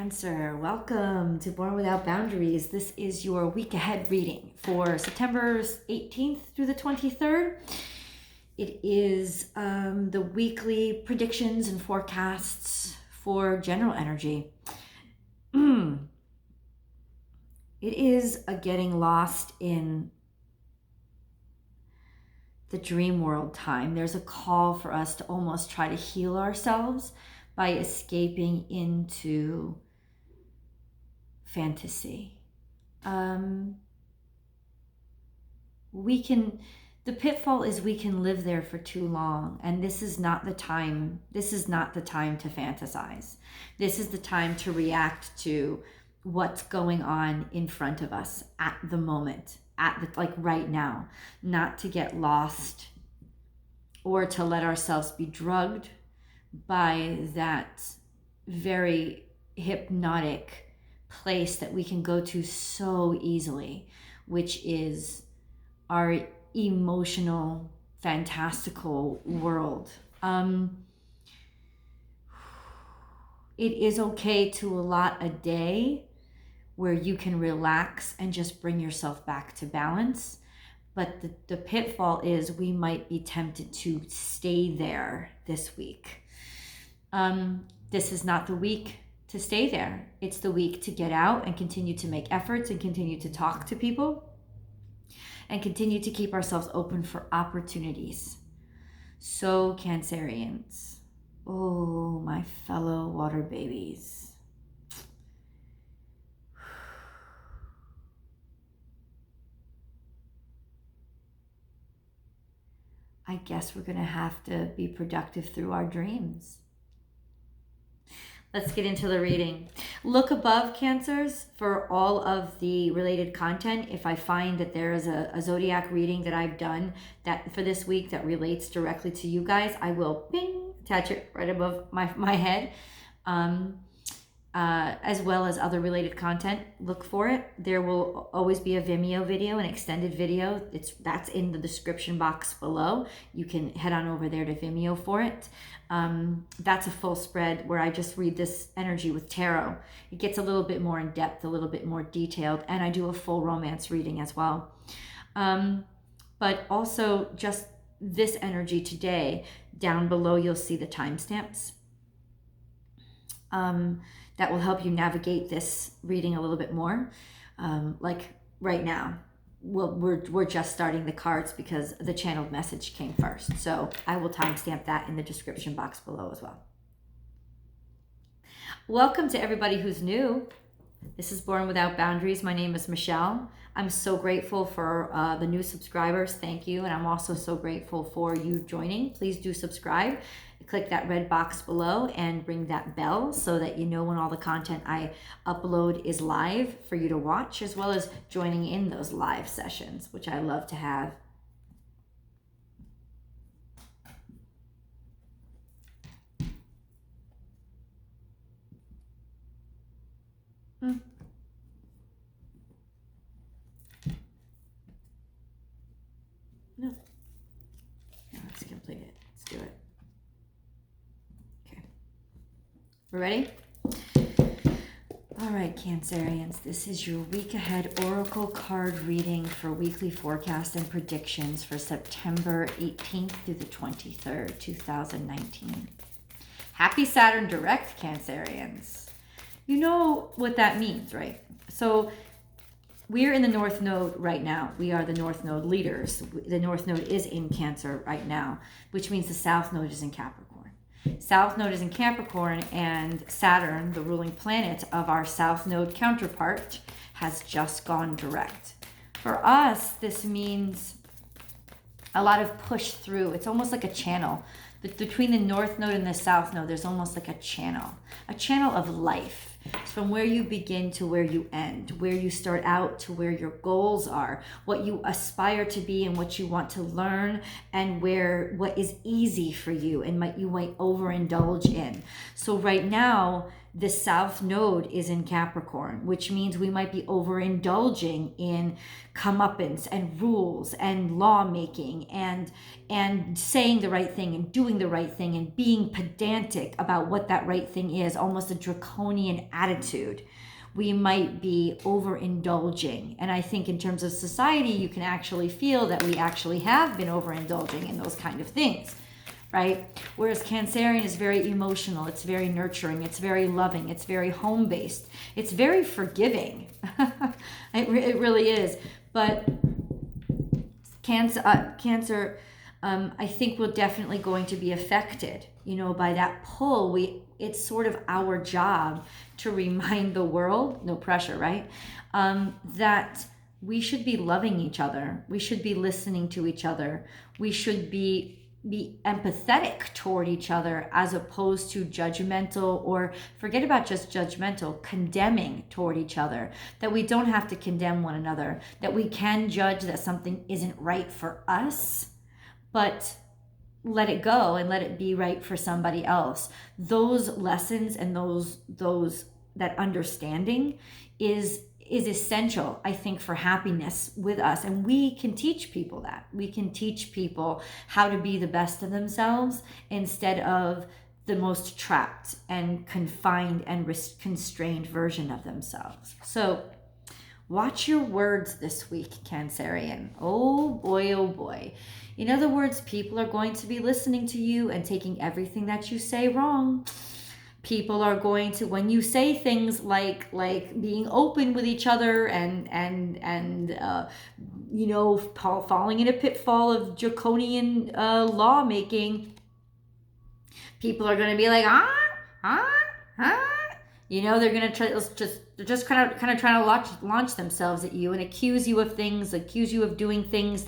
Cancer, welcome to Born Without Boundaries. This is your week ahead reading for September 18th through the 23rd. It is the weekly predictions and forecasts for general energy. It is a getting lost in the dream world time. There's a call for us to almost try to heal ourselves by escaping into fantasy. The pitfall is we can live there for too long, and this is not the time. This is not the time to fantasize. This is the time to react to what's going on in front of us at the moment, like right now, not to get lost or to let ourselves be drugged by that very hypnotic place that we can go to so easily, which is our emotional, fantastical world. It is okay to allot a day where you can relax and just bring yourself back to balance. But the pitfall is we might be tempted to stay there this week. This is not the week to stay there. It's the week to get out and continue to make efforts and continue to talk to people and continue to keep ourselves open for opportunities. So Cancerians, oh, my fellow water babies. I guess we're going to have to be productive through our dreams. Let's get into the reading. Look above, Cancers, for all of the related content. If I find that there is a zodiac reading that I've done that for this week that relates directly to you guys, I will attach it right above my head. As well as other related content. Look for it. There will always be a Vimeo video, an extended video. That's in the description box below. You can head on over there to Vimeo for it. That's a full spread where I just read this energy with tarot. It gets a little bit more in depth, a little bit more detailed, and I do a full romance reading as well. But also just this energy today, down below you'll see the timestamps. That will help you navigate this reading a little bit more. Like right now, we're just starting the cards because the channeled message came first. So I will timestamp that in the description box below as well. Welcome to everybody who's new. This is Born Without Boundaries. My name is Michelle. I'm so grateful for the new subscribers. Thank you. And I'm also so grateful for you joining. Please do subscribe. Click that red box below and ring that bell so that you know when all the content I upload is live for you to watch, as well as joining in those live sessions, which I love to have. No. Let's complete it. Let's do it. We're ready? All right, Cancerians, this is your week ahead oracle card reading for weekly forecast and predictions for September 18th through the 23rd, 2019. Happy Saturn direct, Cancerians. You know what that means, right? So we're in the North Node right now. We are the North Node leaders. The North Node is in Cancer right now, which means the South Node is in Capricorn. South Node is in Capricorn, and Saturn, the ruling planet of our South Node counterpart, has just gone direct. For us, this means a lot of push through. It's almost like a channel. Between the North Node and the South Node, there's almost like a channel of life. It's from where you begin to where you end, where you start out to where your goals are, what you aspire to be and what you want to learn, and what is easy for you and you might overindulge in. So right now, The South Node is in Capricorn, which means we might be overindulging in comeuppance and rules and lawmaking and saying the right thing and doing the right thing and being pedantic about what that right thing is, almost a draconian attitude. We might be overindulging. And I think in terms of society, you can actually feel that we actually have been overindulging in those kind of things, right? Whereas Cancerian is very emotional, it's very nurturing, it's very loving, it's very home-based, it's very forgiving. It really is. But Cancer, I think we're definitely going to be affected, by that pull. It's sort of our job to remind the world, no pressure, right? That we should be loving each other. We should be listening to each other. We should be empathetic toward each other, as opposed to judgmental, or forget about just judgmental, condemning toward each other. That we don't have to condemn one another, that we can judge that something isn't right for us, but let it go and let it be right for somebody else. Those lessons and that understanding is essential, I think, for happiness with us. And we can teach people that. We can teach people how to be the best of themselves instead of the most trapped and confined and constrained version of themselves. So watch your words this week, Cancerian. Oh boy, oh boy. In other words, people are going to be listening to you and taking everything that you say wrong. People are going to, when you say things like being open with each other and falling in a pitfall of draconian lawmaking, people are going to be like, they're going to try, they're just kind of trying to launch themselves at you and accuse you of things, accuse you of doing things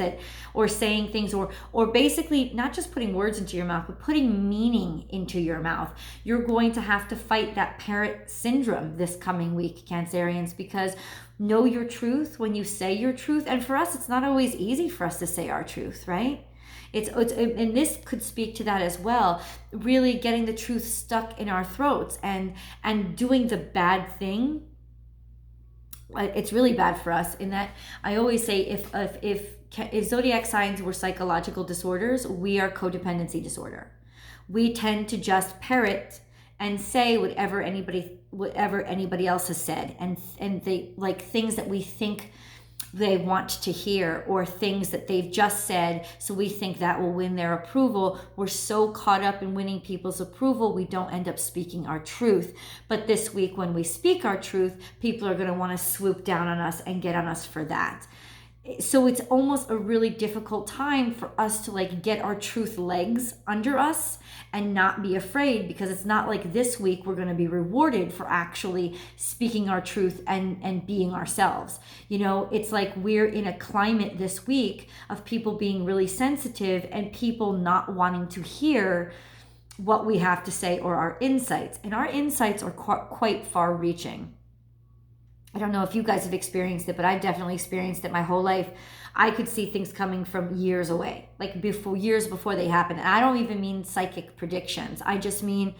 or saying things, or basically not just putting words into your mouth, but putting meaning into your mouth. You're going to have to fight that parrot syndrome this coming week, Cancerians, because know your truth when you say your truth. And for us, it's not always easy for us to say our truth, right? And this could speak to that as well, really getting the truth stuck in our throats and doing the bad thing. It's really bad for us in that I always say if zodiac signs were psychological disorders, we are codependency disorder. We tend to just parrot and say whatever anybody else has said, and they like things that we think they want to hear, or things that they've just said, so we think that will win their approval. We're so caught up in winning people's approval, we don't end up speaking our truth. But this week, when we speak our truth, people are going to want to swoop down on us and get on us for that. So it's almost a really difficult time for us to get our truth legs under us and not be afraid, because it's not like this week we're going to be rewarded for actually speaking our truth and being ourselves. It's like we're in a climate this week of people being really sensitive and people not wanting to hear what we have to say or our insights. And our insights are quite far reaching. I don't know if you guys have experienced it, but I've definitely experienced it my whole life. I could see things coming from years away, years before they happen. And I don't even mean psychic predictions. I just mean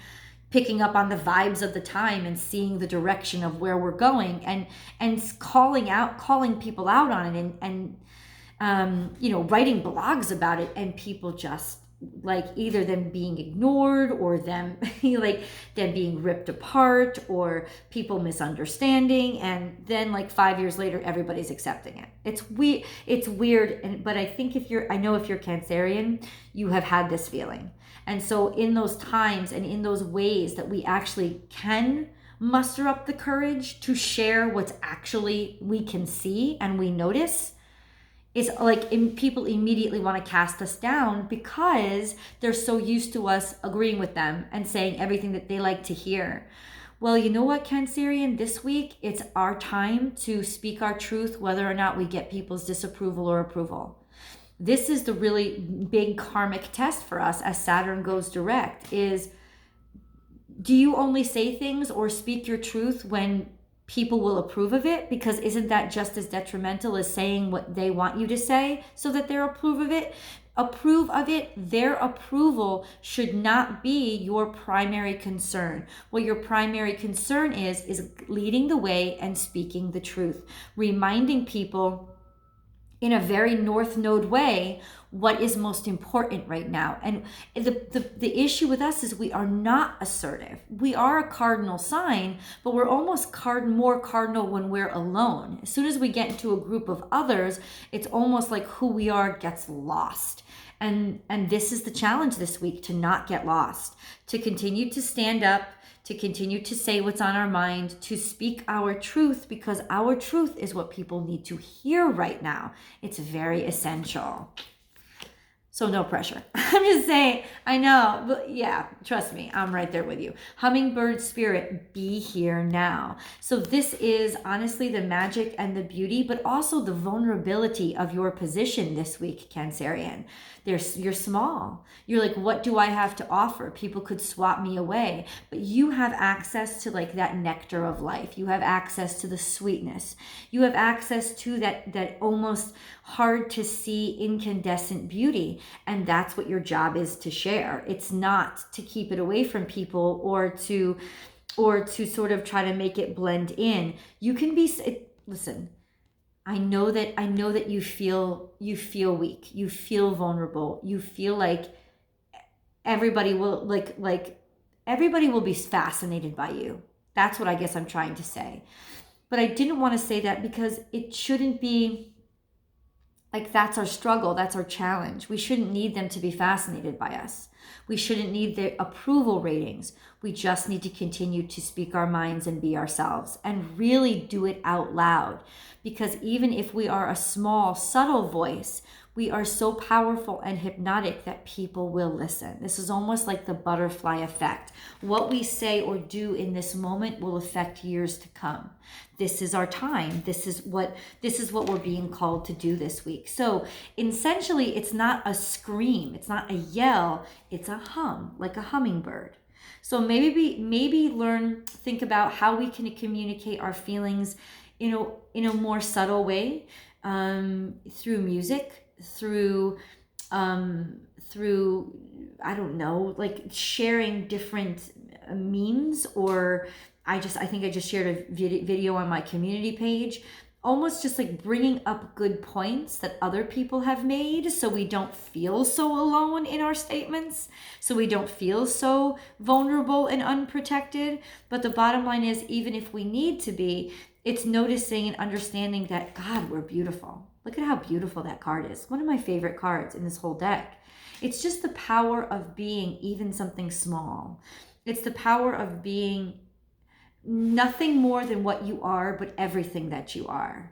picking up on the vibes of the time and seeing the direction of where we're going and calling people out on it and writing blogs about it, and people just either them being ignored or them them being ripped apart or people misunderstanding, and then 5 years later everybody's accepting it. It's weird, but I think if you're Cancerian, you have had this feeling. And so in those times and in those ways that we actually can muster up the courage to share what's actually we can see and we notice, is people immediately want to cast us down because they're so used to us agreeing with them and saying everything that they like to hear. Well, you know what, Cancerian, this week it's our time to speak our truth, whether or not we get people's disapproval or approval. This is the really big karmic test for us as Saturn goes direct, is do you only say things or speak your truth when people will approve of it, because isn't that just as detrimental as saying what they want you to say so that they'll approve of it? Their approval should not be your primary concern. What your primary concern is leading the way and speaking the truth, reminding people in a very North Node way what is most important right now. And the issue with us is we are not assertive. We are a cardinal sign, but we're almost more cardinal when we're alone. As soon as we get into a group of others, it's almost like who we are gets lost. And this is the challenge this week, to not get lost, to continue to stand up, to continue to say what's on our mind, to speak our truth, because our truth is what people need to hear right now. It's very essential. So no pressure. I'm just saying, I know, but yeah, trust me, I'm right there with you. Hummingbird spirit, be here now. So this is honestly the magic and the beauty, but also the vulnerability of your position this week, Cancerian. You're small. You're like, what do I have to offer? People could swap me away, but you have access to like that nectar of life. You have access to the sweetness. You have access to that almost hard to see incandescent beauty. And that's what your job is, to share. It's not to keep it away from people or to sort of try to make it blend in. You can be, listen, I know that you feel weak. You feel vulnerable. You feel like everybody will everybody will be fascinated by you. That's what I guess I'm trying to say. But I didn't want to say that because it shouldn't be like that's our struggle, that's our challenge. We shouldn't need them to be fascinated by us. We shouldn't need their approval ratings. We just need to continue to speak our minds and be ourselves and really do it out loud. Because even if we are a small, subtle voice, we are so powerful and hypnotic that people will listen. This is almost like the butterfly effect. What we say or do in this moment will affect years to come. This is our time. This is what we're being called to do this week. So essentially, it's not a scream, it's not a yell, it's a hum, like a hummingbird. So maybe think about how we can communicate our feelings in a more subtle way, through music, through I don't know, like sharing different memes, or I think I just shared a video on my community page, almost just like bringing up good points that other people have made, so we don't feel so alone in our statements, so we don't feel so vulnerable and unprotected. But the bottom line is, even if we need to be, it's noticing and understanding that, God, we're beautiful. Look at how beautiful that card is. One of my favorite cards in this whole deck. It's just the power of being even something small. It's the power of being nothing more than what you are, but everything that you are.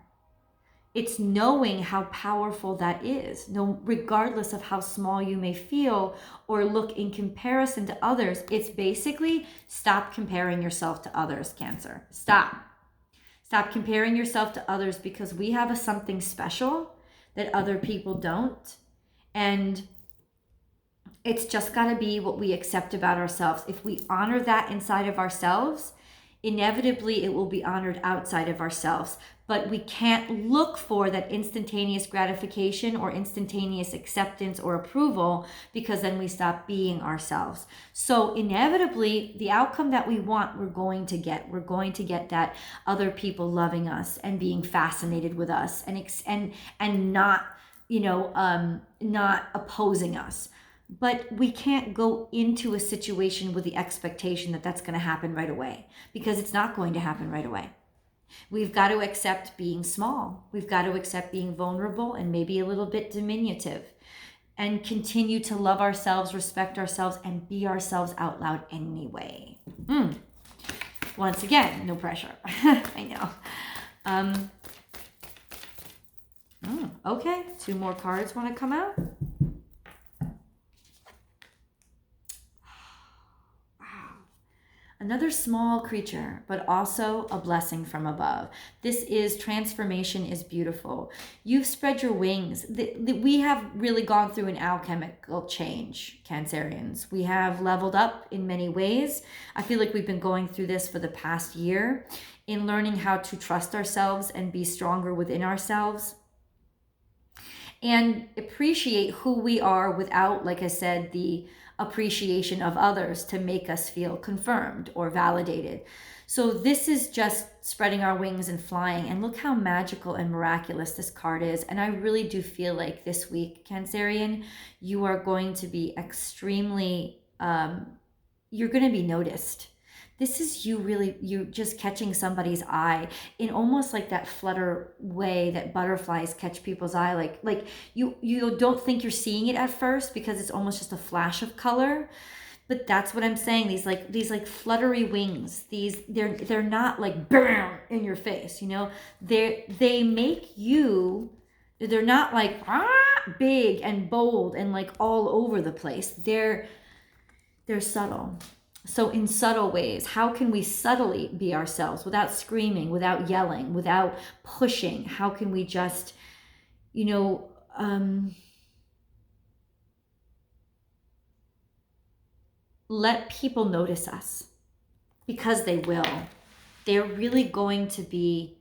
It's knowing how powerful that is, regardless of how small you may feel or look in comparison to others. It's basically stop comparing yourself to others, Cancer. Stop comparing yourself to others, because we have something special that other people don't. And it's just got to be what we accept about ourselves. If we honor that inside of ourselves, inevitably it will be honored outside of ourselves. But we can't look for that instantaneous gratification or instantaneous acceptance or approval, because then we stop being ourselves. So inevitably, the outcome that we want, we're going to get. We're going to get that other people loving us and being fascinated with us and not, not opposing us. But we can't go into a situation with the expectation that that's going to happen right away, because it's not going to happen right away. We've got to accept being small. We've got to accept being vulnerable and maybe a little bit diminutive, and continue to love ourselves, respect ourselves, and be ourselves out loud anyway. Once again, no pressure. I know. Okay, 2 more cards want to come out. Another small creature, but also a blessing from above. This is transformation is beautiful. You've spread your wings. We have really gone through an alchemical change, Cancerians. We have leveled up in many ways. I feel like we've been going through this for the past year in learning how to trust ourselves and be stronger within ourselves and appreciate who we are without, like I said, the appreciation of others to make us feel confirmed or validated. So this is just spreading our wings and flying. And look how magical and miraculous this card is. And I really do feel like this week, Cancerian, you are going to be extremely, you're going to be noticed. This is you just catching somebody's eye in almost like that flutter way that butterflies catch people's eye. Like you don't think you're seeing it at first because it's almost just a flash of color. But that's what I'm saying. These like fluttery wings. They're not like bam in your face, you know? They make you, they're not like big and bold and like all over the place. They're subtle. So in subtle ways, how can we subtly be ourselves without screaming, without yelling, without pushing? How can we just, let people notice us? Because they will. They're really going to be,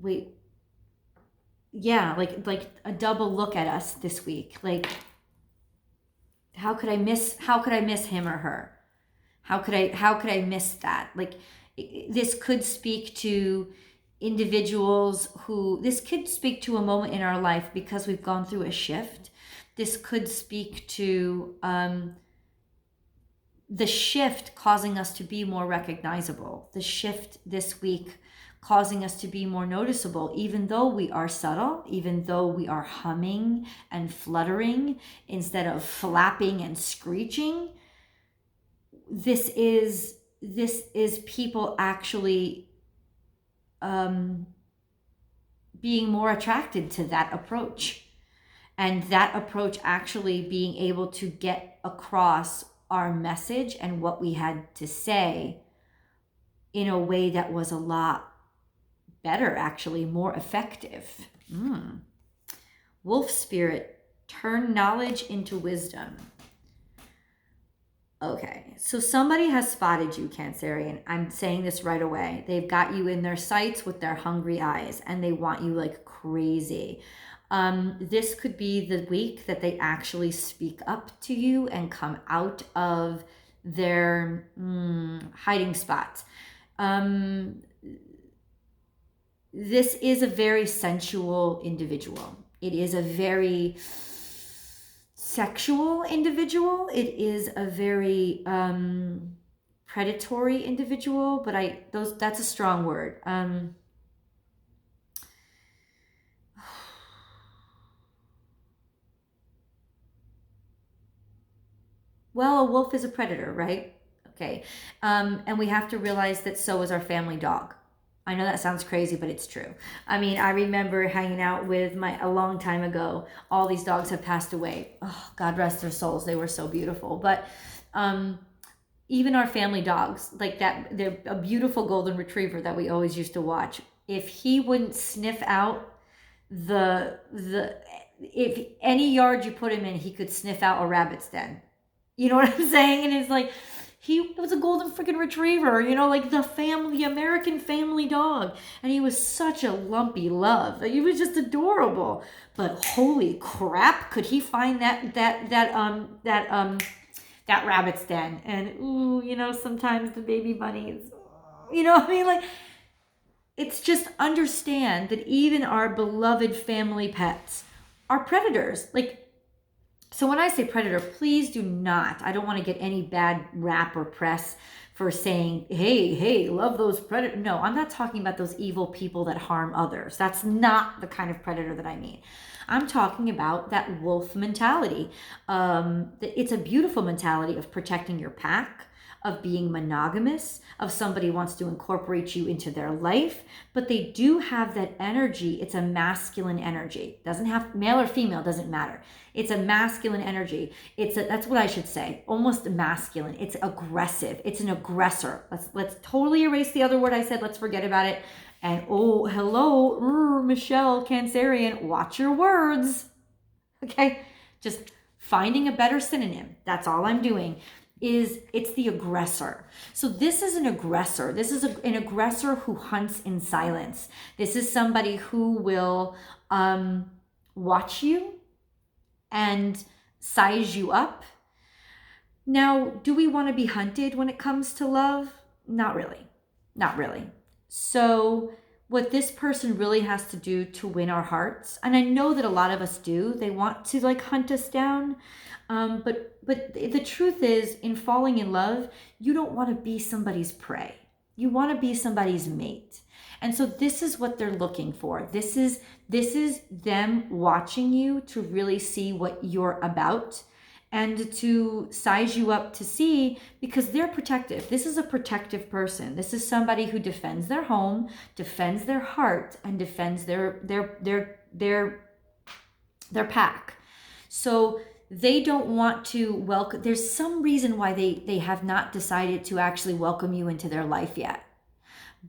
like a double look at us this week. Like, how could I miss him or her? How could I miss that? Like, this could speak to individuals this could speak to a moment in our life because we've gone through a shift. This could speak to the shift causing us to be more recognizable. The shift this week causing us to be more noticeable, even though we are subtle, even though we are humming and fluttering instead of flapping and screeching. This is people actually being more attracted to that approach, and that approach actually being able to get across our message and what we had to say in a way that was a lot better, actually more effective. Wolf spirit, turn knowledge into wisdom. Okay, so somebody has spotted you, Cancerian. I'm saying this right away. They've got you in their sights with their hungry eyes, and they want you like crazy. This could be the week that they actually speak up to you and come out of their hiding spots. This is a very sensual individual. It is a very sexual individual. It is a very predatory individual, but that's a strong word. Well, a wolf is a predator, right? Okay. And we have to realize that so is our family dog. I know that sounds crazy, but it's true. I mean, I remember hanging out with a long time ago. All these dogs have passed away. Oh, God rest their souls. They were so beautiful. But even our family dogs, like that, they're a beautiful golden retriever that we always used to watch. If he wouldn't sniff out if any yard you put him in, he could sniff out a rabbit's den. You know what I'm saying? And it's like, he was a golden freaking retriever, like the American family dog. And he was such a lumpy love. He was just adorable. But holy crap, could he find that rabbit's den? And ooh, sometimes the baby bunnies, what I mean? Like, it's just understand that even our beloved family pets are predators. Like, so when I say predator, please do not, I don't want to get any bad rap or press for saying, hey, love those predators. No, I'm not talking about those evil people that harm others. That's not the kind of predator that I mean. I'm talking about that wolf mentality. It's a beautiful mentality of protecting your pack, of being monogamous, of somebody wants to incorporate you into their life, but they do have that energy. It's a masculine energy. Doesn't have male or female, doesn't matter. It's a masculine energy. That's what I should say. Almost masculine. It's aggressive. It's an aggressor. Let's totally erase the other word I said. Let's forget about it. And oh, hello, Michelle Cancerian, watch your words. Okay? Just finding a better synonym. That's all I'm doing. It's the aggressor. So this is an aggressor. This is an aggressor who hunts in silence. This is somebody who will watch you and size you up. Now, do we want to be hunted when it comes to love? Not really. Not really. So what this person really has to do to win our hearts, and I know that a lot of us do, they want to like hunt us down. But the truth is, in falling in love, you don't want to be somebody's prey. You want to be somebody's mate. And so this is what they're looking for. This is them watching you to really see what you're about and to size you up to see, because they're protective. This is a protective person. This is somebody who defends their home, defends their heart, and defends their pack. So they don't want to welcome. There's some reason why they have not decided to actually welcome you into their life yet.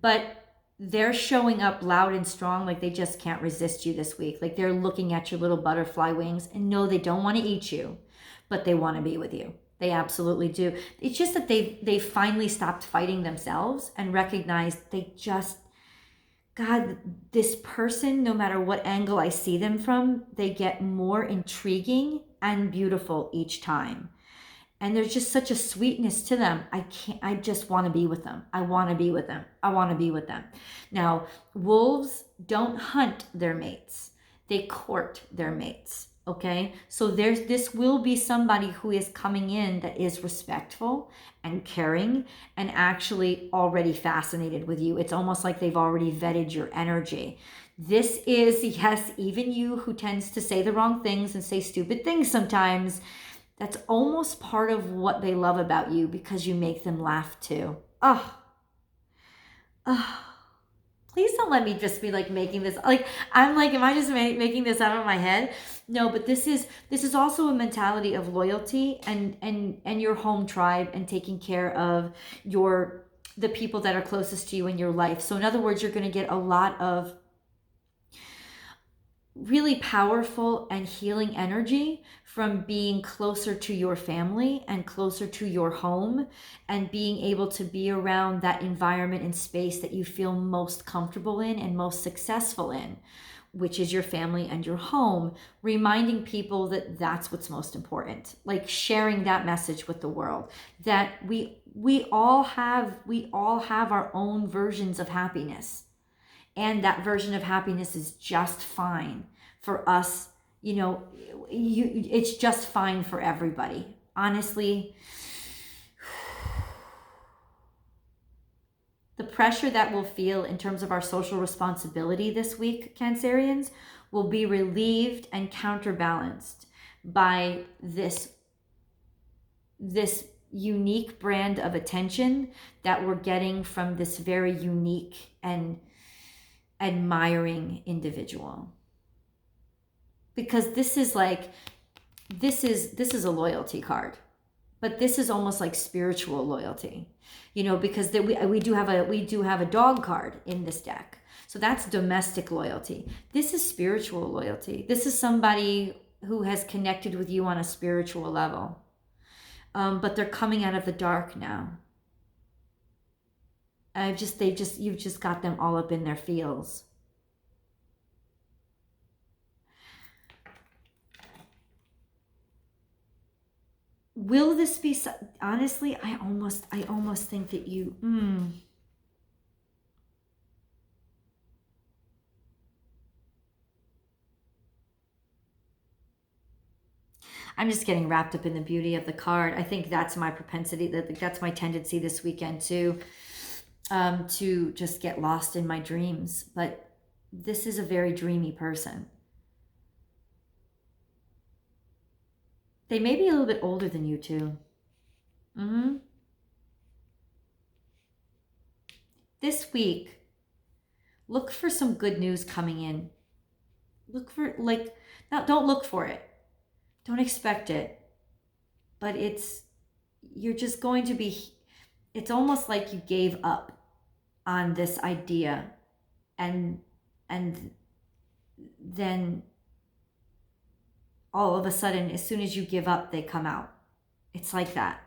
But they're showing up loud and strong, like they just can't resist you this week. Like they're looking at your little butterfly wings, and no, they don't want to eat you, but they want to be with you. They absolutely do. It's just that they finally stopped fighting themselves and recognized God, this person, no matter what angle I see them from, they get more intriguing and beautiful each time. And there's just such a sweetness to them. I just want to be with them. I want to be with them. I want to be with them. Now, wolves don't hunt their mates. They court their mates. Okay. So this will be somebody who is coming in that is respectful and caring and actually already fascinated with you. It's almost like they've already vetted your energy. This is, yes, even you who tends to say the wrong things and say stupid things sometimes, that's almost part of what they love about you, because you make them laugh too. Oh, please don't let me just be like making this, like, I'm like, am I just making this out of my head? No, but this is also a mentality of loyalty and your home tribe and taking care of the people that are closest to you in your life. So in other words, you're going to get a lot of really powerful and healing energy from being closer to your family and closer to your home and being able to be around that environment and space that you feel most comfortable in and most successful in, which is your family and your home, reminding people that that's what's most important. Like sharing that message with the world, that we all have our own versions of happiness. And that version of happiness is just fine for us. It's just fine for everybody. Honestly, the pressure that we'll feel in terms of our social responsibility this week, Cancerians, will be relieved and counterbalanced by this unique brand of attention that we're getting from this very unique and admiring individual. Because this is a loyalty card, but this is almost like spiritual loyalty, because we do have a dog card in this deck. So that's domestic loyalty. This is spiritual loyalty. This is somebody who has connected with you on a spiritual level. But they're coming out of the dark now. You've just got them all up in their feels. Will this be, honestly, I almost think that you, I'm just getting wrapped up in the beauty of the card. I think that's my propensity, that's my tendency this weekend to just get lost in my dreams. But this is a very dreamy person. They may be a little bit older than you too. this week, look for some good news coming in. Look for, like, now don't look for it. Don't expect it. But you're just going to be, it's almost like you gave up on this idea, and then all of a sudden, as soon as you give up, they come out. It's like that.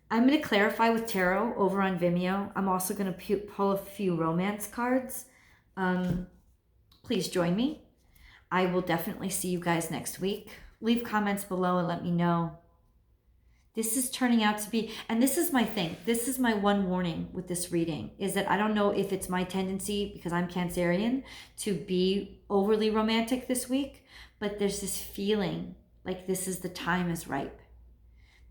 I'm going to clarify with tarot over on Vimeo. I'm also going to pull a few romance cards. Please join me. I will definitely see you guys next week. Leave comments below and let me know. This is turning out to be, and this is my thing. This is my one warning with this reading, is that I don't know if it's my tendency, because I'm Cancerian, to be overly romantic this week, but there's this feeling like the time is ripe.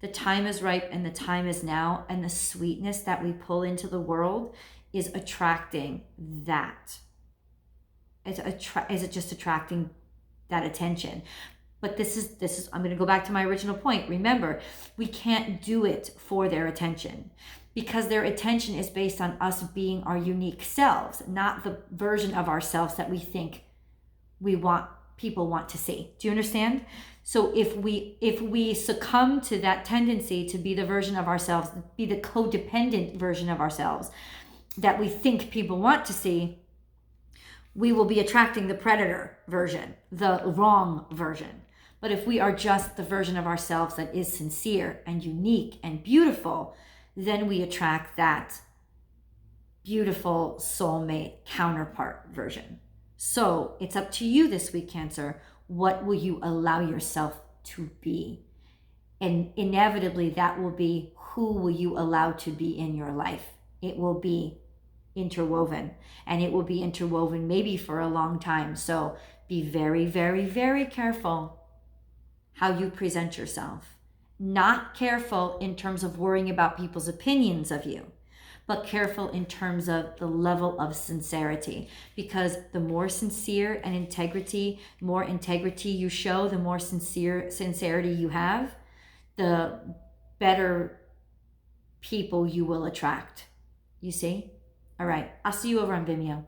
The time is ripe and the time is now, and the sweetness that we pull into the world is attracting that. Is it just attracting that attention? But this is, I'm going to go back to my original point. Remember, we can't do it for their attention, because their attention is based on us being our unique selves, not the version of ourselves that we think people want to see. Do you understand? So if we succumb to that tendency to be the version of ourselves, be the codependent version of ourselves that we think people want to see, we will be attracting the predator version, the wrong version. But if we are just the version of ourselves that is sincere and unique and beautiful, then we attract that beautiful soulmate counterpart version. So it's up to you this week, Cancer. What will you allow yourself to be? And inevitably, that will be, who will you allow to be in your life? It will be interwoven, and it will be interwoven maybe for a long time. So be very, very, very careful how you present yourself. Not careful in terms of worrying about people's opinions of you, but careful in terms of the level of sincerity. Because the more sincere and more integrity you show, the more sincerity you have, the better people you will attract. You see? All right, I'll see you over on Vimeo.